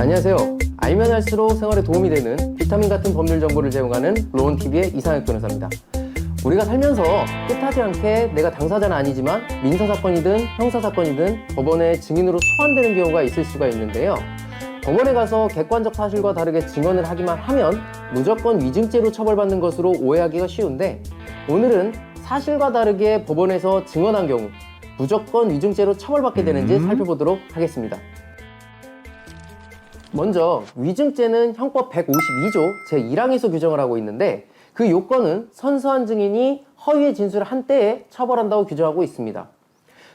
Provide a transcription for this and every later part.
안녕하세요. 알면 할수록 생활에 도움이 되는 비타민 같은 법률 정보를 제공하는 로원TV의 이상혁 변호사입니다. 우리가 살면서 뜻하지 않게 내가 당사자는 아니지만 민사사건이든 형사사건이든 법원에 증인으로 소환되는 경우가 있을 수가 있는데요. 법원에 가서 객관적 사실과 다르게 증언을 하기만 하면 무조건 위증죄로 처벌받는 것으로 오해하기가 쉬운데, 오늘은 사실과 다르게 법원에서 증언한 경우 무조건 위증죄로 처벌받게 되는지 살펴보도록 하겠습니다. 먼저 위증죄는 형법 152조 제1항에서 규정을 하고 있는데, 그 요건은 선서한 증인이 허위의 진술을 한 때에 처벌한다고 규정하고 있습니다.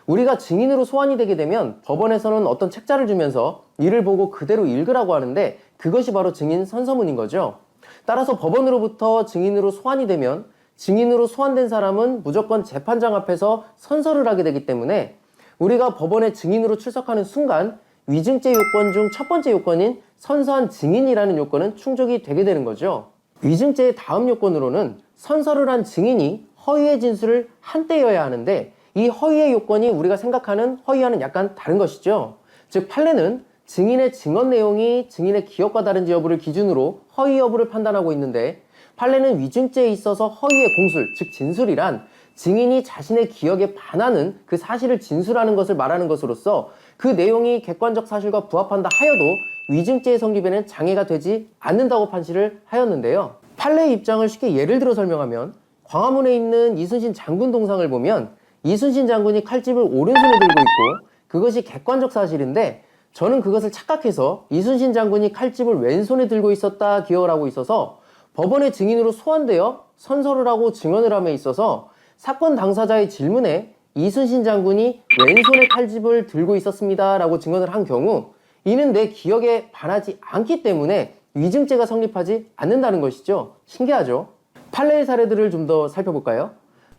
우리가 증인으로 소환이 되게 되면 법원에서는 어떤 책자를 주면서 이를 보고 그대로 읽으라고 하는데, 그것이 바로 증인 선서문인 거죠. 따라서 법원으로부터 증인으로 소환이 되면 증인으로 소환된 사람은 무조건 재판장 앞에서 선서를 하게 되기 때문에 우리가 법원에 증인으로 출석하는 순간 위증죄 요건 중 첫 번째 요건인 선서한 증인이라는 요건은 충족이 되게 되는 거죠. 위증죄의 다음 요건으로는 선서를 한 증인이 허위의 진술을 한 때여야 하는데, 이 허위의 요건이 우리가 생각하는 허위와는 약간 다른 것이죠. 즉, 판례는 증인의 증언 내용이 증인의 기억과 다른지 여부를 기준으로 허위 여부를 판단하고 있는데, 판례는 위증죄에 있어서 허위의 공술, 즉 진술이란 증인이 자신의 기억에 반하는 그 사실을 진술하는 것을 말하는 것으로서 그 내용이 객관적 사실과 부합한다 하여도 위증죄의 성립에는 장애가 되지 않는다고 판시를 하였는데요. 판례의 입장을 쉽게 예를 들어 설명하면, 광화문에 있는 이순신 장군 동상을 보면 이순신 장군이 칼집을 오른손에 들고 있고 그것이 객관적 사실인데, 저는 그것을 착각해서 이순신 장군이 칼집을 왼손에 들고 있었다 기억을 하고 있어서 법원의 증인으로 소환되어 선서를 하고 증언을 함에 있어서 사건 당사자의 질문에 이순신 장군이 왼손에 칼집을 들고 있었습니다 라고 증언을 한 경우, 이는 내 기억에 반하지 않기 때문에 위증죄가 성립하지 않는다는 것이죠. 신기하죠? 판례의 사례들을 좀 더 살펴볼까요?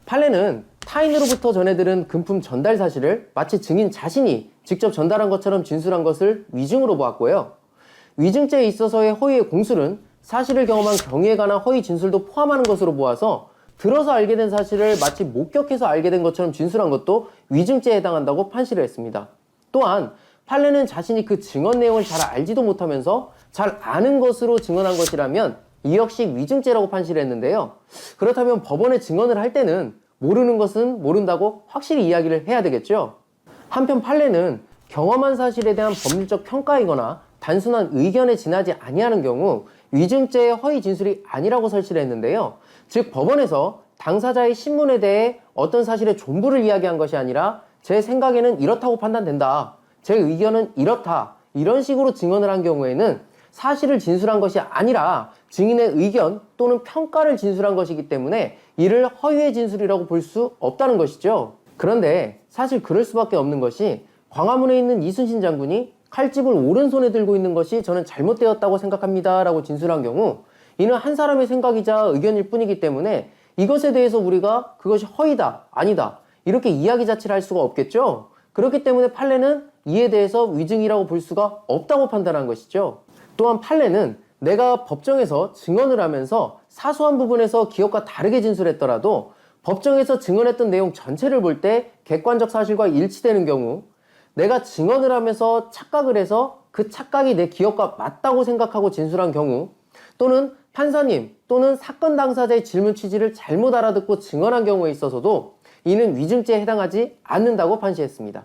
판례는 타인으로부터 전해들은 금품 전달 사실을 마치 증인 자신이 직접 전달한 것처럼 진술한 것을 위증으로 보았고요. 위증죄에 있어서의 허위의 공술은 사실을 경험한 경위에 관한 허위 진술도 포함하는 것으로 보아서 들어서 알게 된 사실을 마치 목격해서 알게 된 것처럼 진술한 것도 위증죄에 해당한다고 판시를 했습니다. 또한 판례는 자신이 그 증언 내용을 잘 알지도 못하면서 잘 아는 것으로 증언한 것이라면 이 역시 위증죄라고 판시를 했는데요. 그렇다면 법원에 증언을 할 때는 모르는 것은 모른다고 확실히 이야기를 해야 되겠죠. 한편 판례는 경험한 사실에 대한 법률적 평가이거나 단순한 의견에 지나지 아니하는 경우 위증죄의 허위 진술이 아니라고 설치를 했는데요. 즉, 법원에서 당사자의 신문에 대해 어떤 사실의 전부를 이야기한 것이 아니라 제 생각에는 이렇다고 판단된다, 제 의견은 이렇다, 이런 식으로 증언을 한 경우에는 사실을 진술한 것이 아니라 증인의 의견 또는 평가를 진술한 것이기 때문에 이를 허위의 진술이라고 볼 수 없다는 것이죠. 그런데 사실 그럴 수밖에 없는 것이, 광화문에 있는 이순신 장군이 칼집을 오른손에 들고 있는 것이 저는 잘못되었다고 생각합니다 라고 진술한 경우, 이는 한 사람의 생각이자 의견일 뿐이기 때문에 이것에 대해서 우리가 그것이 허위다, 아니다 이렇게 이야기 자체를 할 수가 없겠죠. 그렇기 때문에 판례는 이에 대해서 위증이라고 볼 수가 없다고 판단한 것이죠. 또한 판례는 내가 법정에서 증언을 하면서 사소한 부분에서 기억과 다르게 진술했더라도 법정에서 증언했던 내용 전체를 볼 때 객관적 사실과 일치되는 경우, 내가 증언을 하면서 착각을 해서 그 착각이 내 기억과 맞다고 생각하고 진술한 경우, 또는 판사님 또는 사건 당사자의 질문 취지를 잘못 알아듣고 증언한 경우에 있어서도 이는 위증죄에 해당하지 않는다고 판시했습니다.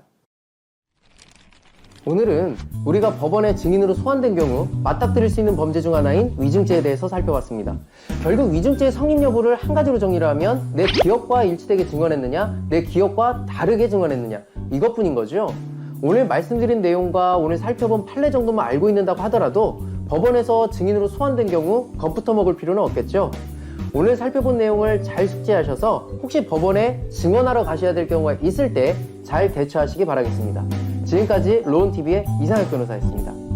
오늘은 우리가 법원에 증인으로 소환된 경우 맞닥뜨릴 수 있는 범죄 중 하나인 위증죄에 대해서 살펴봤습니다. 결국 위증죄의 성립 여부를 한 가지로 정리를 하면 내 기억과 일치되게 증언했느냐, 내 기억과 다르게 증언했느냐, 이것뿐인 거죠. 오늘 말씀드린 내용과 오늘 살펴본 판례 정도만 알고 있는다고 하더라도 법원에서 증인으로 소환된 경우 겁부터 먹을 필요는 없겠죠. 오늘 살펴본 내용을 잘 숙지하셔서 혹시 법원에 증언하러 가셔야 될 경우가 있을 때 잘 대처하시기 바라겠습니다. 지금까지 로원TV의 이상혁 변호사였습니다.